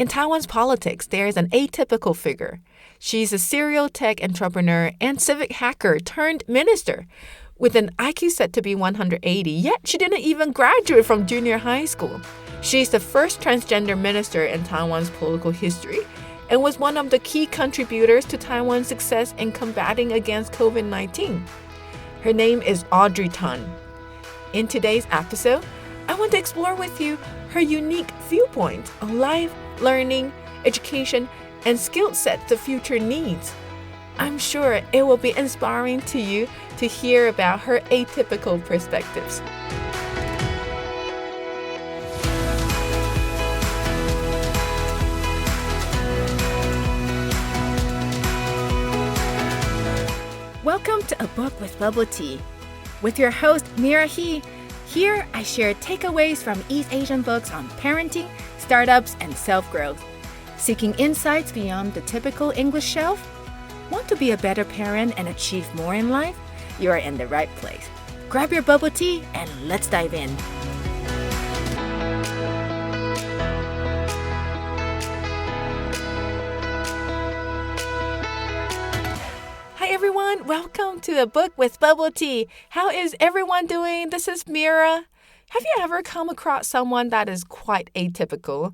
In Taiwan's politics, there is an atypical figure. She's a serial tech entrepreneur and civic hacker turned minister with an IQ set to be 180, yet she didn't even graduate from junior high school. She's the first transgender minister in Taiwan's political history and was one of the key contributors to Taiwan's success in combating against COVID-19. Her name is Andrey. In today's episode, I want to explore with you her unique viewpoint on life, learning, education, and skill set the future needs. I'm sure it will be inspiring to you to hear about her atypical perspectives. Welcome to A Book with Bubble Tea. With your host, Mira He. Here, I share takeaways from East Asian books on parenting, startups, and self-growth. Seeking insights beyond the typical English shelf? Want to be a better parent and achieve more in life? You are in the right place. Grab your bubble tea and let's dive in. Hi everyone, welcome to A Book with Bubble Tea. How is everyone doing? This is Mira. Have you ever come across someone that is quite atypical?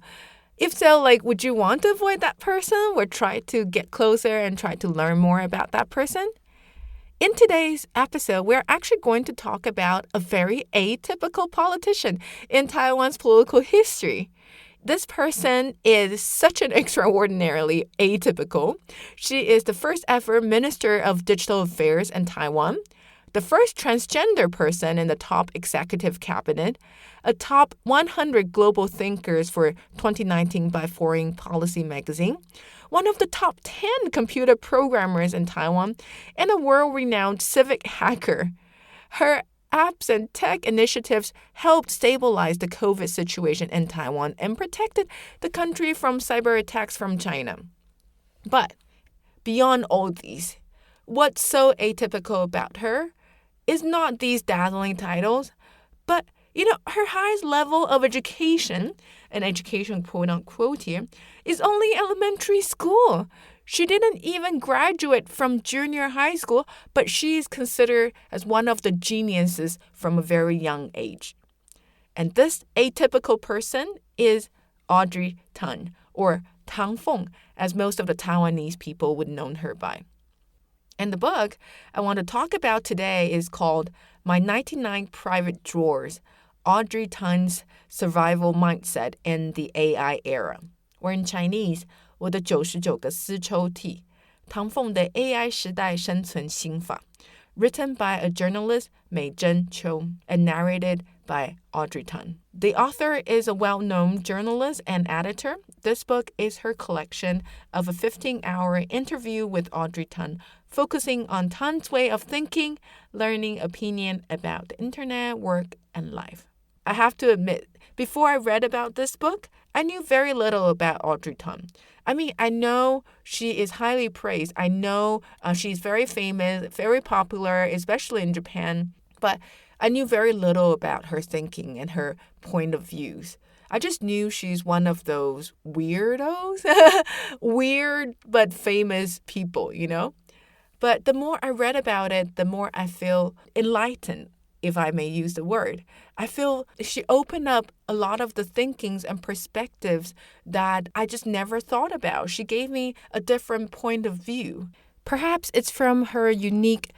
If so, would you want to avoid that person or try to get closer and try to learn more about that person? In today's episode, we're actually going to talk about a very atypical politician in Taiwan's political history. This person is such an extraordinarily atypical. She is the first ever Minister of Digital Affairs in Taiwan, the first transgender person in the top executive cabinet, a top 100 global thinkers for 2019 by Foreign Policy magazine, one of the top 10 computer programmers in Taiwan, and a world-renowned civic hacker. Her apps and tech initiatives helped stabilize the COVID situation in Taiwan and protected the country from cyber attacks from China. But beyond all these, what's so atypical about her is not these dazzling titles, but her highest level of education, and education quote-unquote here, is only elementary school. She didn't even graduate from junior high school, but she is considered as one of the geniuses from a very young age. And this atypical person is Andrey, or Tang Feng, as most of the Taiwanese people would know her by. And the book I want to talk about today is called My 99 Private Drawers, Andrey Tan's Survival Mindset in the AI Era, or in Chinese, 我的99个私抽屉, 唐凤的 AI 时代生存心法, written by a journalist, Mei Zhen Qiu, and narrated by Andrey. The author is a well-known journalist and editor. This book is her collection of a 15-hour interview with Andrey, focusing on Tan's way of thinking, learning, opinion about the internet, work, and life. I have to admit, before I read about this book, I knew very little about Andrey. I know she is highly praised. I know she's very famous, very popular, especially in Japan. But I knew very little about her thinking and her point of views. I just knew she's one of those weirdos, weird but famous people, But the more I read about it, the more I feel enlightened, if I may use the word. I feel she opened up a lot of the thinkings and perspectives that I just never thought about. She gave me a different point of view. Perhaps it's from her unique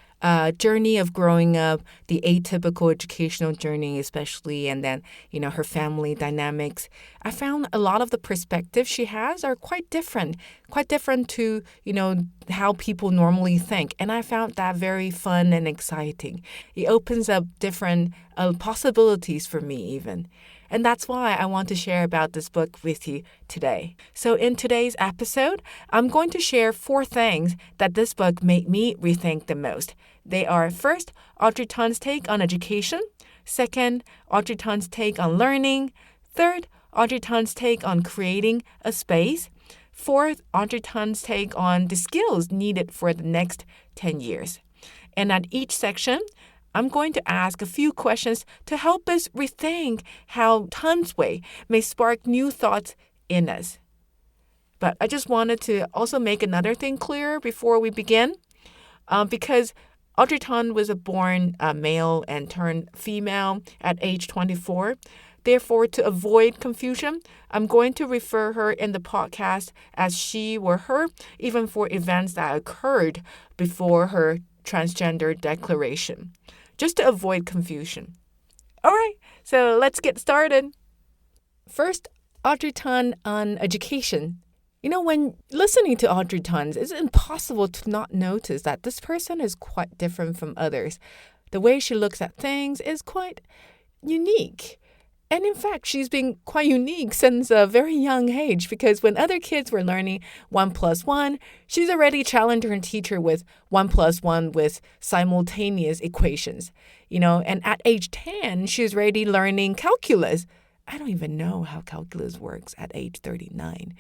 journey of growing up, the atypical educational journey especially, and then, her family dynamics. I found a lot of the perspectives she has are quite different to, how people normally think. And I found that very fun and exciting. It opens up different possibilities for me even. And that's why I want to share about this book with you today. So in today's episode, I'm going to share 4 things that this book made me rethink the most. They are, first, Andrey Tan's take on education. Second, Andrey Tan's take on learning. Third, Andrey Tan's take on creating a space. Fourth, Andrey Tan's take on the skills needed for the next 10 years. And at each section, I'm going to ask a few questions to help us rethink how Tan's way may spark new thoughts in us. But I just wanted to also make another thing clear before we begin, because Audrey Tun was born male and turned female at age 24. Therefore, to avoid confusion, I'm going to refer her in the podcast as she or her, even for events that occurred before her transgender declaration, just to avoid confusion. All right, so let's get started. First, Audrey Tun on education. When listening to Audrey Tun, it's impossible to not notice that this person is quite different from others. The way she looks at things is quite unique. And in fact, she's been quite unique since a very young age, because when other kids were learning 1 plus 1, she's already challenged her teacher with 1 plus 1 with simultaneous equations. And at age 10, she's already learning calculus. I don't even know how calculus works at age 39.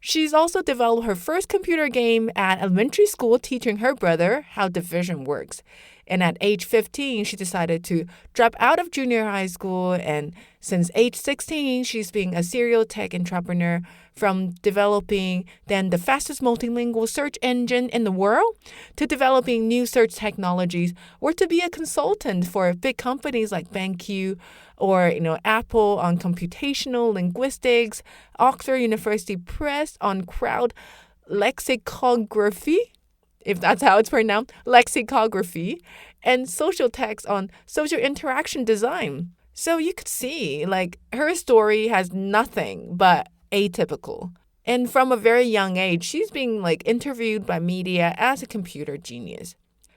She's also developed her first computer game at elementary school, teaching her brother how division works. And at age 15, she decided to drop out of junior high school. And since age 16, she's been a serial tech entrepreneur, from developing then the fastest multilingual search engine in the world to developing new search technologies, or to be a consultant for big companies like BenQ or Apple on computational linguistics, Oxford University Press on crowd lexicography, if that's how it's pronounced, lexicography, and social text on social interaction design. So you could see, her story has nothing but atypical. And from a very young age, she's being interviewed by media as a computer genius.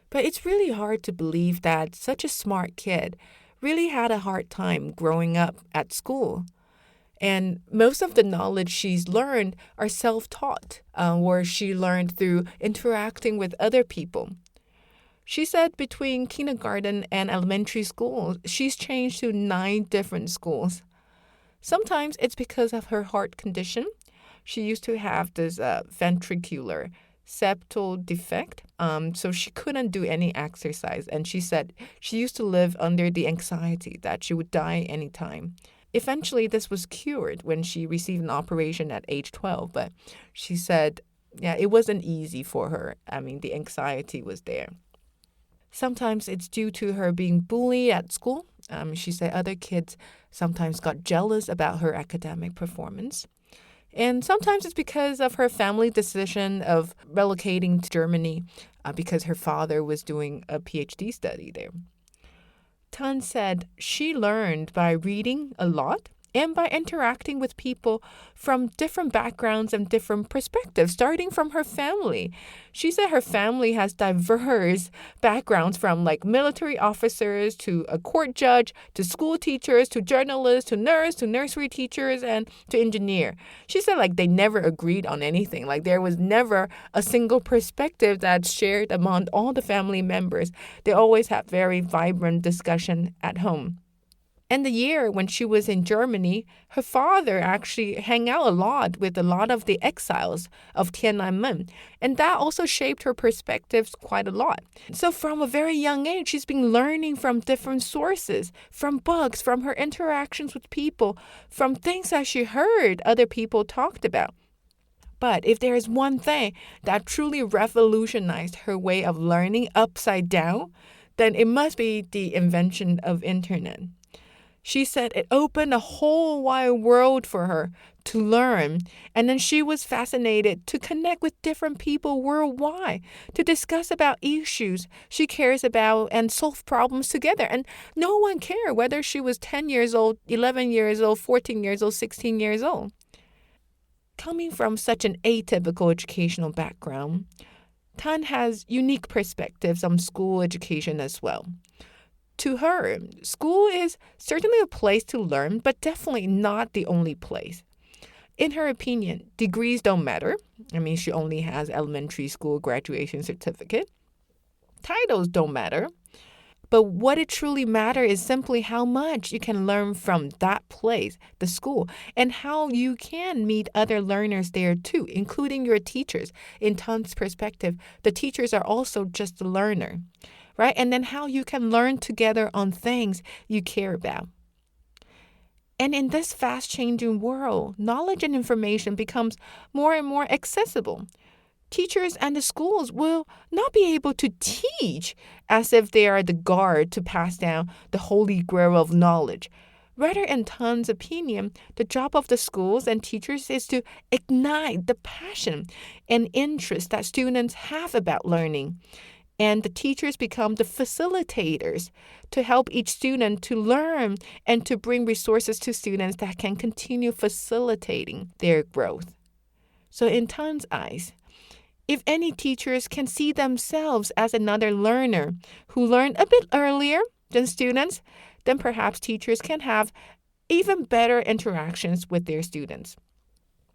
But it's really hard to believe that such a smart kid really had a hard time growing up at school. And most of the knowledge she's learned are self-taught, or she learned through interacting with other people. She said between kindergarten and elementary school, she's changed to 9 different schools. Sometimes it's because of her heart condition. She used to have this ventricular septal defect, so she couldn't do any exercise. And she said she used to live under the anxiety that she would die anytime. Eventually, this was cured when she received an operation at age 12, but she said, it wasn't easy for her. The anxiety was there. Sometimes it's due to her being bullied at school. She said other kids sometimes got jealous about her academic performance. And sometimes it's because of her family decision of relocating to Germany because her father was doing a PhD study there. Tun said she learned by reading a lot and by interacting with people from different backgrounds and different perspectives, starting from her family. She said her family has diverse backgrounds, from military officers to a court judge to school teachers to journalists to nurse to nursery teachers and to engineer. She said they never agreed on anything. There was never a single perspective that's shared among all the family members. They always had very vibrant discussion at home. And the year when she was in Germany, her father actually hung out a lot with a lot of the exiles of Tiananmen. And that also shaped her perspectives quite a lot. So from a very young age, she's been learning from different sources, from books, from her interactions with people, from things that she heard other people talked about. But if there is one thing that truly revolutionized her way of learning upside down, then it must be the invention of internet. She said it opened a whole wide world for her to learn. And then she was fascinated to connect with different people worldwide, to discuss about issues she cares about and solve problems together. And no one cared whether she was 10 years old, 11 years old, 14 years old, 16 years old. Coming from such an atypical educational background, Tun has unique perspectives on school education as well. To her, school is certainly a place to learn, but definitely not the only place. In her opinion, degrees don't matter. She only has elementary school graduation certificate. Titles don't matter. But what it truly matters is simply how much you can learn from that place, the school, and how you can meet other learners there too, including your teachers. In Tun's perspective, the teachers are also just a learner, right? And then how you can learn together on things you care about. And in this fast-changing world, knowledge and information becomes more and more accessible. Teachers and the schools will not be able to teach as if they are the guard to pass down the holy grail of knowledge. Rather, in Tan's opinion, the job of the schools and teachers is to ignite the passion and interest that students have about learning. And the teachers become the facilitators to help each student to learn and to bring resources to students that can continue facilitating their growth. So in Tan's eyes, if any teachers can see themselves as another learner who learned a bit earlier than students, then perhaps teachers can have even better interactions with their students,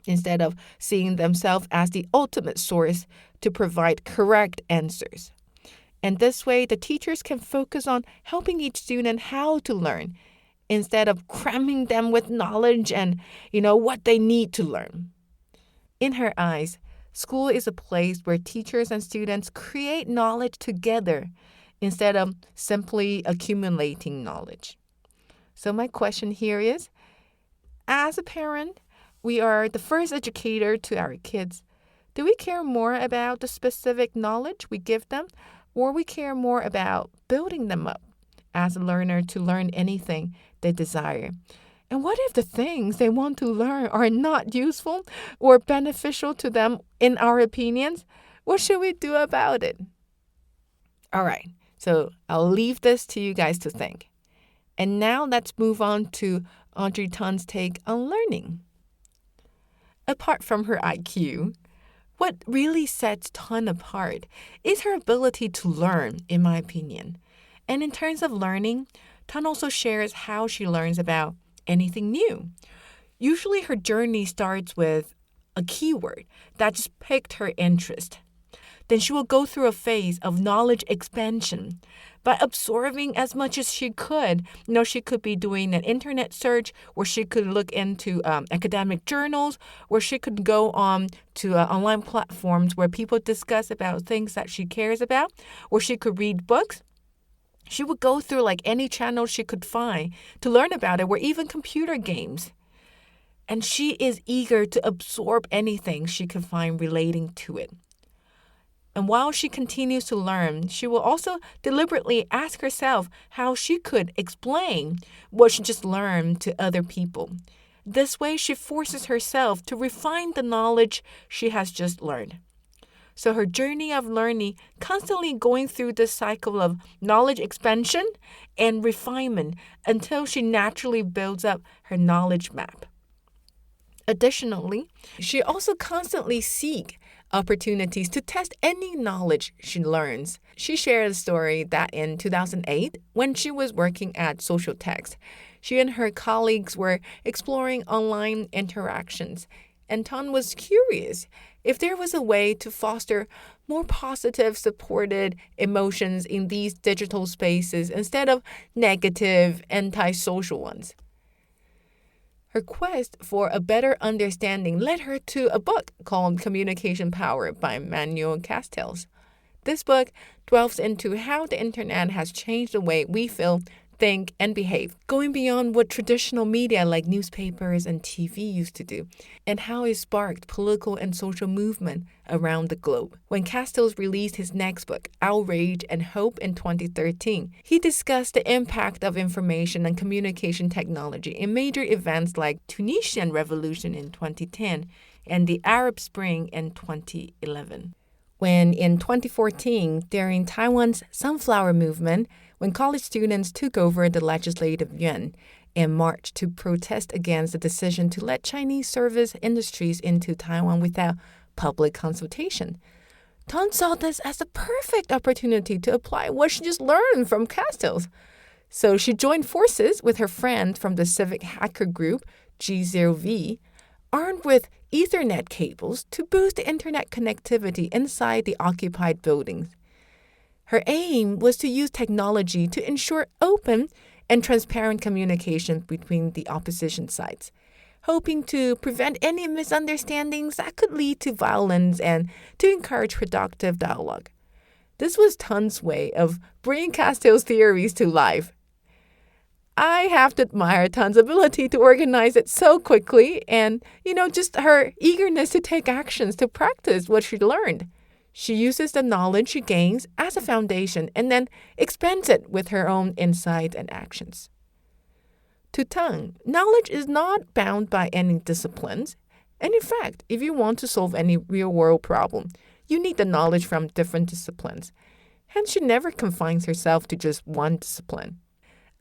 instead of seeing themselves as the ultimate source to provide correct answers. And this way, the teachers can focus on helping each student how to learn, instead of cramming them with knowledge and, what they need to learn. In her eyes, school is a place where teachers and students create knowledge together instead of simply accumulating knowledge. So my question here is, as a parent, we are the first educator to our kids. Do we care more about the specific knowledge we give them, or we care more about building them up as a learner to learn anything they desire? And what if the things they want to learn are not useful or beneficial to them in our opinions? What should we do about it? All right, so I'll leave this to you guys to think. And now let's move on to Audrey Tan's take on learning. Apart from her IQ, what really sets Tan apart is her ability to learn, in my opinion. And in terms of learning, Tan also shares how she learns about anything new. Usually her journey starts with a keyword that just piqued her interest. Then she will go through a phase of knowledge expansion by absorbing as much as she could. She could be doing an internet search, or she could look into academic journals, or she could go on to online platforms where people discuss about things that she cares about, or she could read books. She would go through any channel she could find to learn about it, or even computer games. And she is eager to absorb anything she can find relating to it. And while she continues to learn, she will also deliberately ask herself how she could explain what she just learned to other people. This way, she forces herself to refine the knowledge she has just learned. So her journey of learning, constantly going through this cycle of knowledge expansion and refinement until she naturally builds up her knowledge map. Additionally, she also constantly seeks opportunities to test any knowledge she learns. She shared a story that in 2008, when she was working at Social Text, she and her colleagues were exploring online interactions, and Tan was curious if there was a way to foster more positive, supported emotions in these digital spaces instead of negative, antisocial ones. Her quest for a better understanding led her to a book called Communication Power by Manuel Castells. This book delves into how the internet has changed the way we feel, think, and behave, going beyond what traditional media like newspapers and TV used to do, and how it sparked political and social movement around the globe. When Castells released his next book, Outrage and Hope, in 2013, he discussed the impact of information and communication technology in major events like Tunisian Revolution in 2010 and the Arab Spring in 2011. When in 2014, during Taiwan's Sunflower Movement, when college students took over the legislative yuan and marched to protest against the decision to let Chinese service industries into Taiwan without public consultation, Tan saw this as the perfect opportunity to apply what she just learned from Castells. So she joined forces with her friend from the civic hacker group G0V, armed with Ethernet cables to boost the internet connectivity inside the occupied buildings. Her aim was to use technology to ensure open and transparent communication between the opposition sides, hoping to prevent any misunderstandings that could lead to violence and to encourage productive dialogue. This was Tan's way of bringing Castells' theories to life. I have to admire Tan's ability to organize it so quickly and, just her eagerness to take actions to practice what she learned. She uses the knowledge she gains as a foundation and then expands it with her own insights and actions. To Tan, knowledge is not bound by any disciplines. And in fact, if you want to solve any real-world problem, you need the knowledge from different disciplines. Hence, she never confines herself to just one discipline.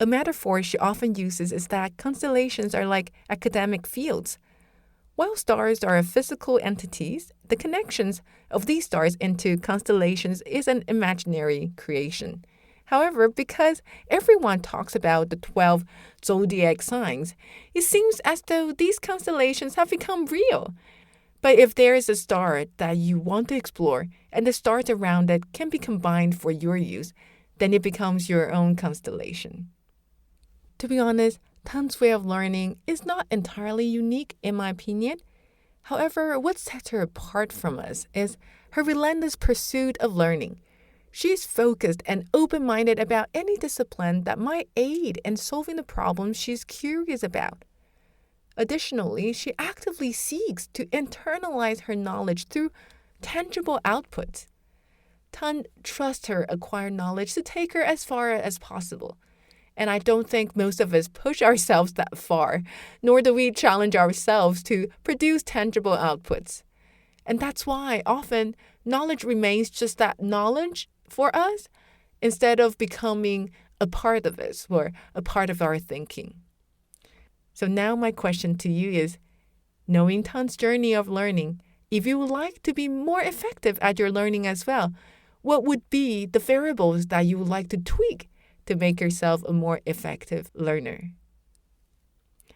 A metaphor she often uses is that constellations are like academic fields. While stars are physical entities, the connections of these stars into constellations is an imaginary creation. However, because everyone talks about the 12 zodiac signs, it seems as though these constellations have become real. But if there is a star that you want to explore and the stars around it can be combined for your use, then it becomes your own constellation. To be honest, Tan's way of learning is not entirely unique in my opinion. However, what sets her apart from us is her relentless pursuit of learning. She is focused and open-minded about any discipline that might aid in solving the problems she's curious about. Additionally, she actively seeks to internalize her knowledge through tangible outputs. Tan trusts her acquired knowledge to take her as far as possible. And I don't think most of us push ourselves that far, nor do we challenge ourselves to produce tangible outputs. And that's why often knowledge remains just that knowledge for us instead of becoming a part of us or a part of our thinking. So now my question to you is, knowing Tan's journey of learning, if you would like to be more effective at your learning as well, what would be the variables that you would like to tweak to make yourself a more effective learner?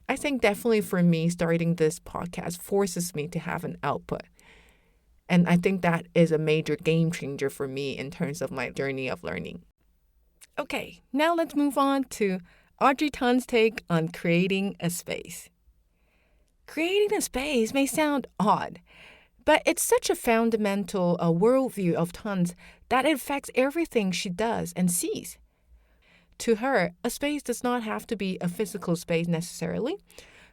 I think definitely for me, starting this podcast forces me to have an output. And I think that is a major game changer for me in terms of my journey of learning. Okay, now let's move on to Audrey Tan's take on creating a space. Creating a space may sound odd, but it's such a fundamental worldview of Tan's that it affects everything she does and sees. To her, a space does not have to be a physical space necessarily,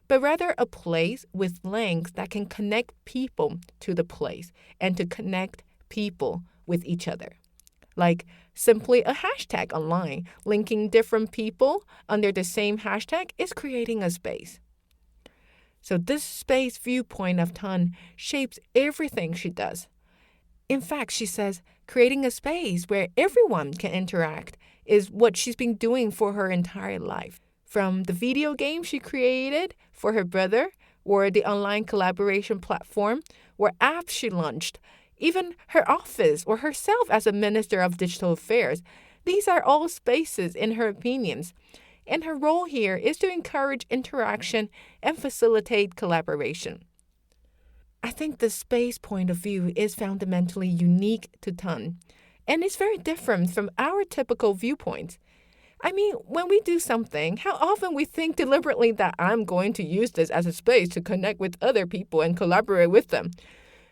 but rather a place with links that can connect people to the place and to connect people with each other. Like simply a hashtag online, linking different people under the same hashtag is creating a space. So this space viewpoint of Tan shapes everything she does. In fact, she says creating a space where everyone can interact is what she's been doing for her entire life. From the video game she created for her brother, or the online collaboration platform, or apps she launched, even her office or herself as a Minister of Digital Affairs. These are all spaces in her opinions. And her role here is to encourage interaction and facilitate collaboration. I think the space point of view is fundamentally unique to Tan, and it's very different from our typical viewpoints. I mean, when we do something, how often we think deliberately that I'm going to use this as a space to connect with other people and collaborate with them?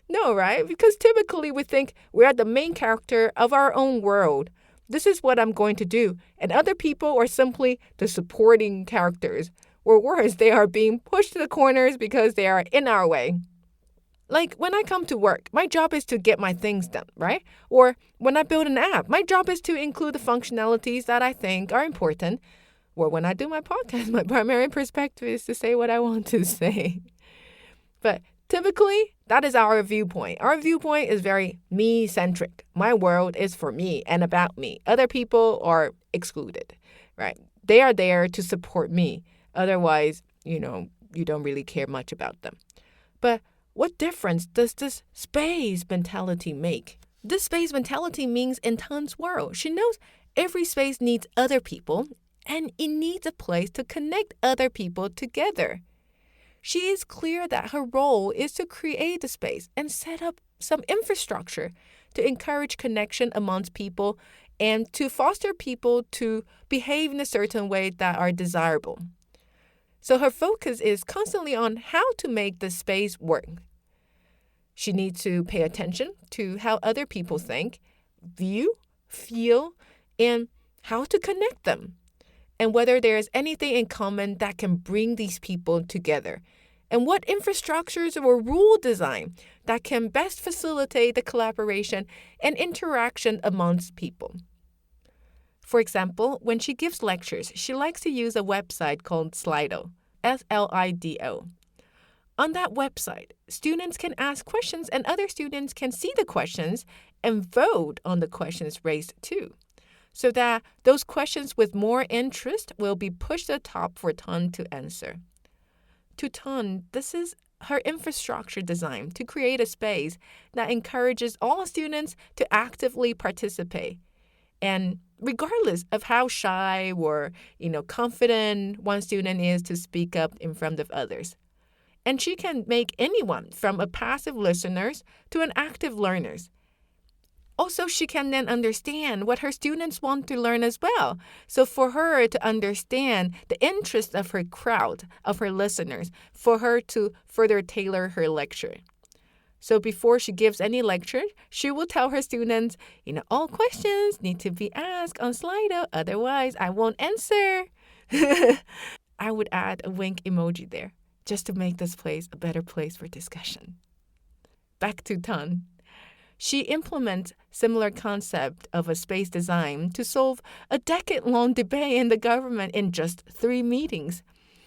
No, right? Because typically we think we're the main character of our own world. This is what I'm going to do, and other people are simply the supporting characters. Or worse, they are being pushed to the corners because they are in our way. Like when I come to work, my job is to get my things done, right? Or when I build an app, my job is to include the functionalities that I think are important. Or when I do my podcast, my primary perspective is to say what I want to say. But typically, that is our viewpoint. Our viewpoint is very me-centric. My world is for me and about me. Other people are excluded, right? They are there to support me. Otherwise, you don't really care much about them. But what difference does this space mentality make? This space mentality means in Tan's world, she knows every space needs other people and it needs a place to connect other people together. She is clear that her role is to create the space and set up some infrastructure to encourage connection amongst people and to foster people to behave in a certain way that are desirable. So her focus is constantly on how to make the space work. She needs to pay attention to how other people think, view, feel, and how to connect them. and whether there is anything in common that can bring these people together, and what infrastructures or rule design that can best facilitate the collaboration and interaction amongst people. For example, when she gives lectures, she likes to use a website called Slido, Slido. On that website, students can ask questions and other students can see the questions and vote on the questions raised too, so that those questions with more interest will be pushed to the top for Tan to answer. To Tan, this is her infrastructure design to create a space that encourages all students to actively participate. And regardless of how shy or, confident one student is to speak up in front of others. And she can make anyone from a passive listener to an active learner. Also, she can then understand what her students want to learn as well. So for her to understand the interest of her crowd, of her listeners, for her to further tailor her lecture. So before she gives any lecture, she will tell her students, all questions need to be asked on Slido, otherwise I won't answer. I would add a wink emoji there, just to make this place a better place for discussion. Back to Tan. She implements similar concept of a space design to solve a decade-long debate in the government in just 3 meetings.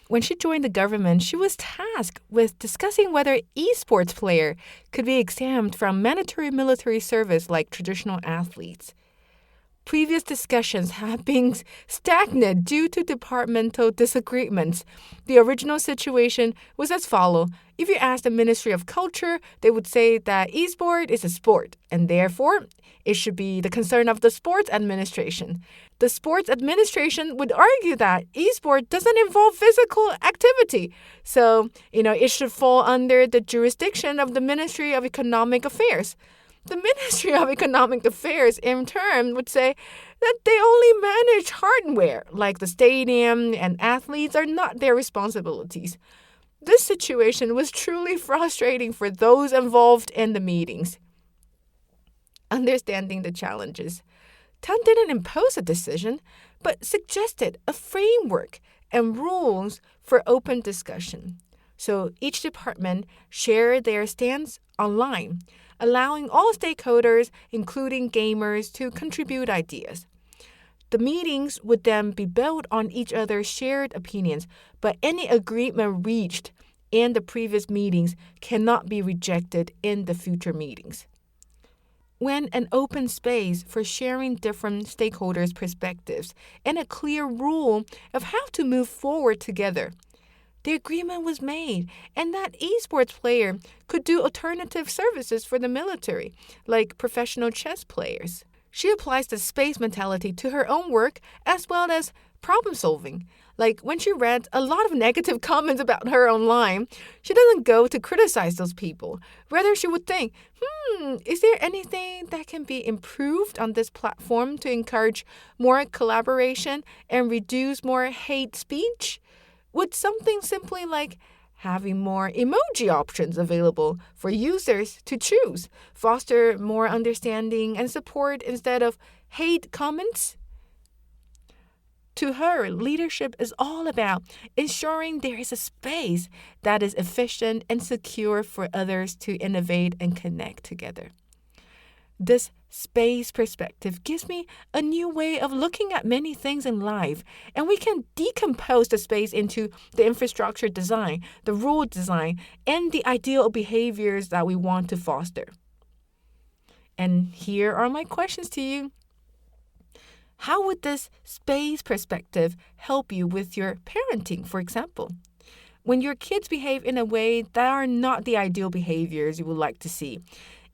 When she joined the government, she was tasked with discussing whether esports player could be exempt from mandatory military service like traditional athletes. Previous discussions have been stagnant due to departmental disagreements. The original situation was as follows. If you ask the Ministry of Culture, they would say that esport is a sport, and therefore it should be the concern of the sports administration. The sports administration would argue that esport doesn't involve physical activity, so, it should fall under the jurisdiction of the Ministry of Economic Affairs. The Ministry of Economic Affairs, in turn, would say that they only manage hardware, like the stadium, and athletes are not their responsibilities. This situation was truly frustrating for those involved in the meetings. Understanding the challenges, Tan didn't impose a decision, but suggested a framework and rules for open discussion. So each department shared their stance online, allowing all stakeholders, including gamers, to contribute ideas. The meetings would then be built on each other's shared opinions, but any agreement reached in the previous meetings cannot be rejected in the future meetings. When an open space for sharing different stakeholders' perspectives and a clear rule of how to move forward together, the agreement was made, and that esports player could do alternative services for the military, like professional chess players. She applies the space mentality to her own work as well as problem solving. Like when she read a lot of negative comments about her online, she doesn't go to criticize those people. Rather, she would think, is there anything that can be improved on this platform to encourage more collaboration and reduce more hate speech? Would something simply like having more emoji options available for users to choose foster more understanding and support instead of hate comments? To her, leadership is all about ensuring there is a space that is efficient and secure for others to innovate and connect together. This space perspective gives me a new way of looking at many things in life, and we can decompose the space into the infrastructure design, the rule design, and the ideal behaviors that we want to foster. And here are my questions to you. How would this space perspective help you with your parenting, for example? When your kids behave in a way that are not the ideal behaviors you would like to see,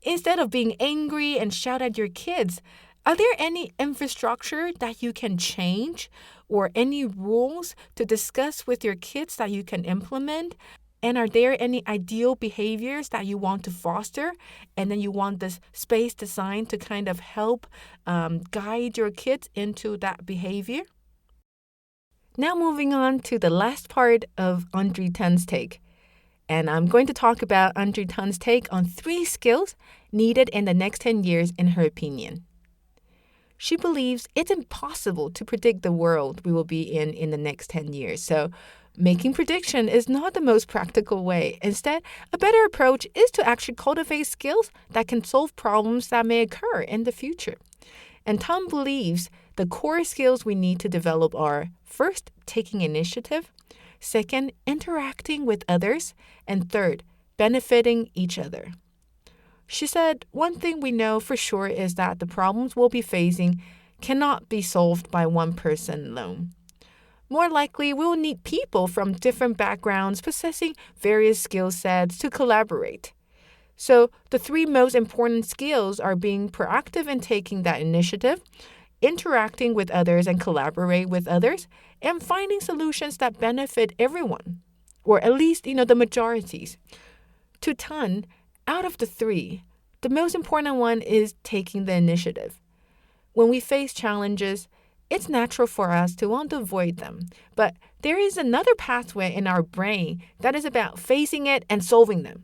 instead of being angry and shout at your kids, are there any infrastructure that you can change or any rules to discuss with your kids that you can implement? And are there any ideal behaviors that you want to foster? And then you want this space design to kind of help guide your kids into that behavior? Now moving on to the last part of Andrey Tan's take. And I'm going to talk about Andrey Tan's take on 3 skills needed in the next 10 years in her opinion. She believes it's impossible to predict the world we will be in the next 10 years. So making prediction is not the most practical way. Instead, a better approach is to actually cultivate skills that can solve problems that may occur in the future. And Tom believes the core skills we need to develop are first, taking initiative, second, interacting with others, and third, benefiting each other. She said, one thing we know for sure is that the problems we'll be facing cannot be solved by one person alone. More likely, we will need people from different backgrounds possessing various skill sets to collaborate. So the three most important skills are being proactive in taking that initiative, interacting with others and collaborate with others, and finding solutions that benefit everyone, or at least, the majorities. To Tan, out of the three, the most important one is taking the initiative. When we face challenges, it's natural for us to want to avoid them, but there is another pathway in our brain that is about facing it and solving them.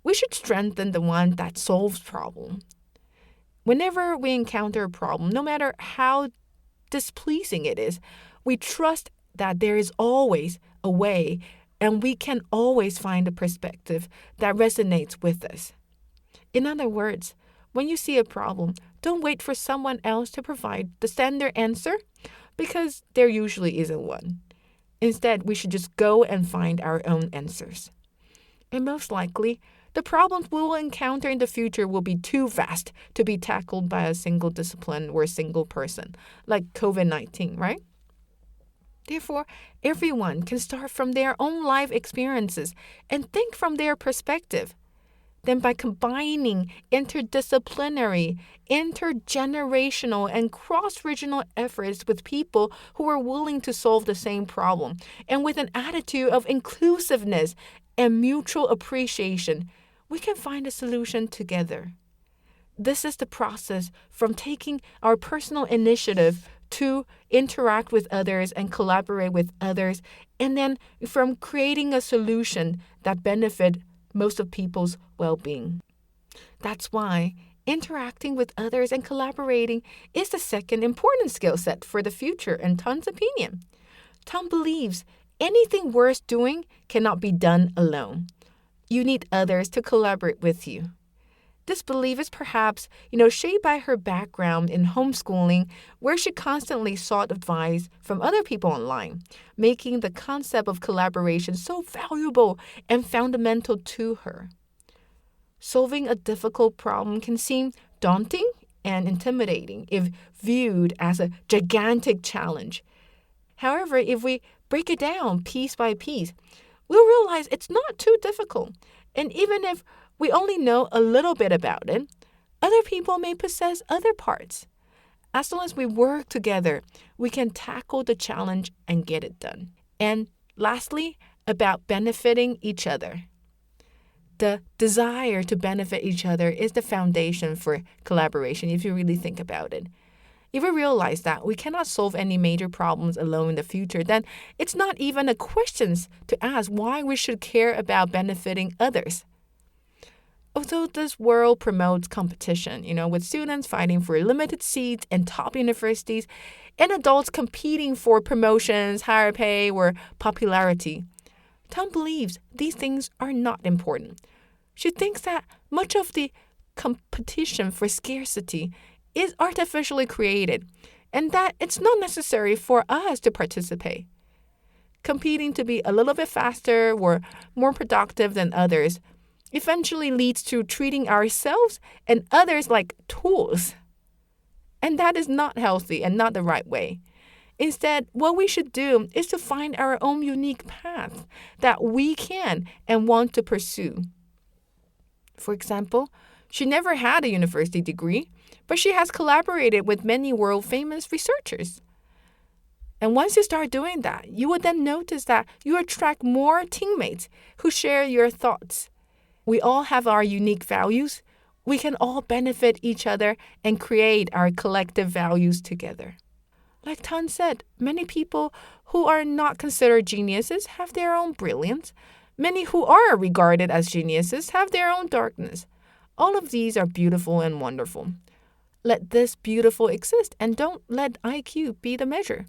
We should strengthen the one that solves problems. Whenever we encounter a problem, no matter how displeasing it is, we trust that there is always a way and we can always find a perspective that resonates with us. In other words, when you see a problem, don't wait for someone else to provide the standard answer because there usually isn't one. Instead, we should just go and find our own answers. And most likely, the problems we will encounter in the future will be too vast to be tackled by a single discipline or a single person, like COVID-19, right? Therefore, everyone can start from their own life experiences and think from their perspective. Then by combining interdisciplinary, intergenerational, and cross-regional efforts with people who are willing to solve the same problem, and with an attitude of inclusiveness and mutual appreciation, we can find a solution together. This is the process from taking our personal initiative to interact with others and collaborate with others, and then from creating a solution that benefits most of people's well-being. That's why interacting with others and collaborating is the second important skill set for the future in Tan's opinion. Tan believes anything worth doing cannot be done alone. You need others to collaborate with you. This belief is perhaps, shaped by her background in homeschooling, where she constantly sought advice from other people online, making the concept of collaboration so valuable and fundamental to her. Solving a difficult problem can seem daunting and intimidating if viewed as a gigantic challenge. However, if we break it down piece by piece, we'll realize it's not too difficult. And even if we only know a little bit about it, other people may possess other parts. As long as we work together, we can tackle the challenge and get it done. And lastly, about benefiting each other. The desire to benefit each other is the foundation for collaboration, if you really think about it. If we realize that we cannot solve any major problems alone in the future, then it's not even a question to ask why we should care about benefiting others. Although this world promotes competition, with students fighting for limited seats in top universities and adults competing for promotions, higher pay, or popularity, Tom believes these things are not important. She thinks that much of the competition for scarcity is artificially created and that it's not necessary for us to participate. Competing to be a little bit faster or more productive than others eventually leads to treating ourselves and others like tools. And that is not healthy and not the right way. Instead, what we should do is to find our own unique path that we can and want to pursue. For example, she never had a university degree, but she has collaborated with many world-famous researchers. And once you start doing that, you will then notice that you attract more teammates who share your thoughts. We all have our unique values. We can all benefit each other and create our collective values together. Like Tan said, many people who are not considered geniuses have their own brilliance. Many who are regarded as geniuses have their own darkness. All of these are beautiful and wonderful. Let this beautiful exist and don't let IQ be the measure.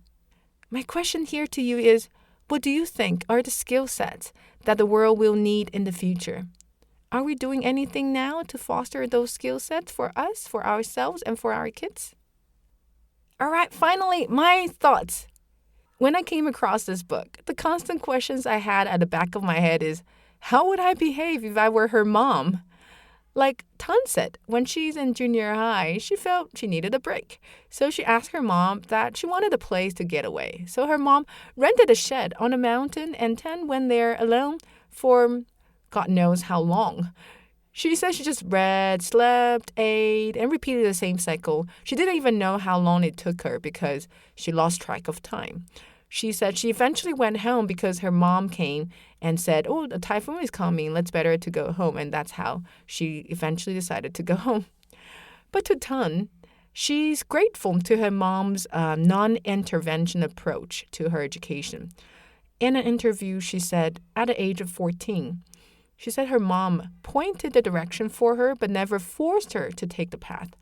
My question here to you is, what do you think are the skill sets that the world will need in the future? Are we doing anything now to foster those skill sets for us, for ourselves, and for our kids? All right, finally, my thoughts. When I came across this book, the constant questions I had at the back of my head is, how would I behave if I were her mom? Like Tan said, when she's in junior high, she felt she needed a break. So she asked her mom that she wanted a place to get away. So her mom rented a shed on a mountain and Tan went there alone for God knows how long. She said she just read, slept, ate, and repeated the same cycle. She didn't even know how long it took her because she lost track of time. She said she eventually went home because her mom came and said, oh, the typhoon is coming. Let's better to go home. And that's how she eventually decided to go home. But to Tan, she's grateful to her mom's non-intervention approach to her education. In an interview, she said, at the age of 14, she said her mom pointed the direction for her but never forced her to take the path.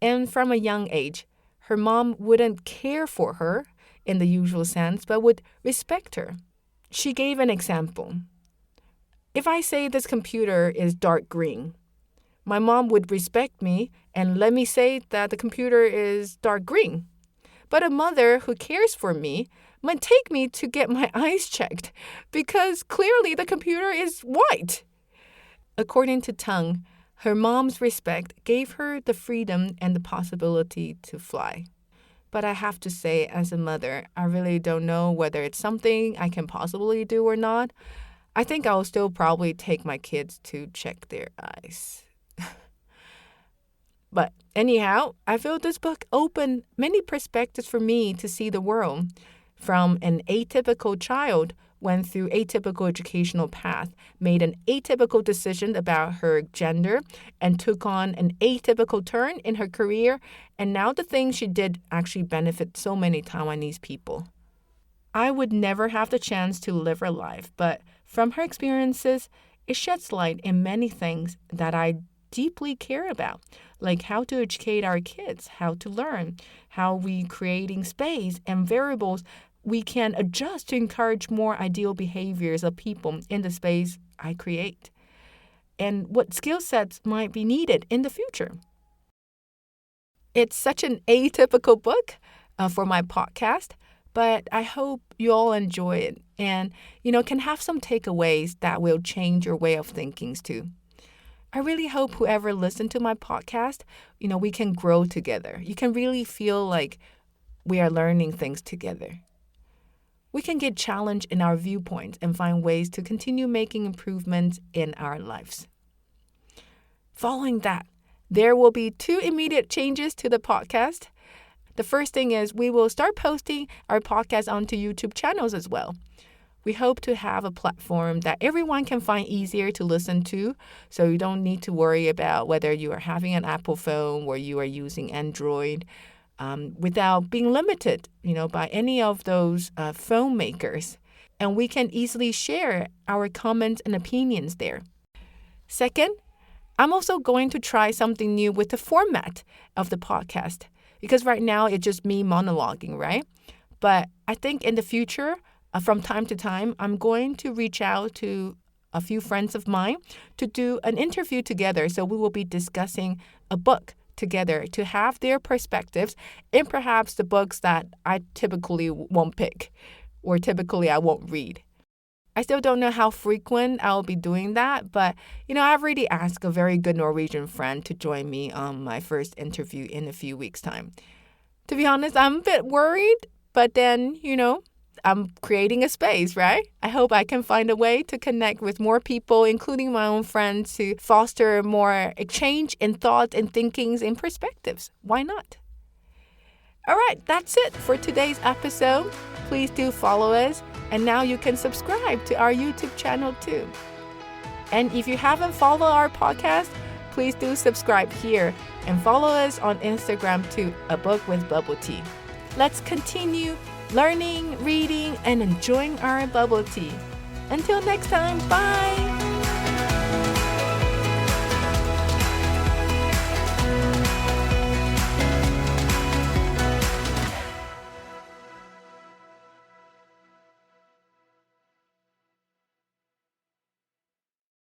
And from a young age, her mom wouldn't care for her in the usual sense, but would respect her. She gave an example. If I say this computer is dark green, my mom would respect me and let me say that the computer is dark green. But a mother who cares for me might take me to get my eyes checked because clearly the computer is white. According to Tung, her mom's respect gave her the freedom and the possibility to fly. But I have to say, as a mother, I really don't know whether it's something I can possibly do or not. I think I'll still probably take my kids to check their eyes. But anyhow, I feel this book opened many perspectives for me to see the world. From an atypical child, went through atypical educational path, made an atypical decision about her gender, and took on an atypical turn in her career, and now the things she did actually benefit so many Taiwanese people. I would never have the chance to live her life, but from her experiences, it sheds light in many things that I deeply care about, like how to educate our kids, how to learn, how we creating space and variables we can adjust to encourage more ideal behaviors of people in the space I create, and what skill sets might be needed in the future. It's such an atypical book for my podcast, but I hope you all enjoy it and, can have some takeaways that will change your way of thinking too. I really hope whoever listened to my podcast, we can grow together. You can really feel like we are learning things together. We can get challenged in our viewpoints and find ways to continue making improvements in our lives. Following that, there will be 2 immediate changes to the podcast. The first thing is we will start posting our podcast onto YouTube channels as well. We hope to have a platform that everyone can find easier to listen to, so you don't need to worry about whether you are having an Apple phone or you are using Android. Without being limited, by any of those phone makers. And we can easily share our comments and opinions there. Second, I'm also going to try something new with the format of the podcast, because right now it's just me monologuing, right? But I think in the future, from time to time, I'm going to reach out to a few friends of mine to do an interview together. So we will be discussing a book together to have their perspectives and perhaps the books that I typically won't pick or typically I won't read. I still don't know how frequent I'll be doing that, but I've already asked a very good Norwegian friend to join me on my first interview in a few weeks' time. To be honest, I'm a bit worried, but then, I'm creating a space, right? I hope I can find a way to connect with more people, including my own friends, to foster more exchange in thoughts and thinkings and perspectives. Why not? All right, that's it for today's episode. Please do follow us, and now you can subscribe to our YouTube channel too. And if you haven't followed our podcast, please do subscribe here and follow us on Instagram too, A Book with Bubble Tea. Let's continue learning, reading, and enjoying our bubble tea. Until next time, bye!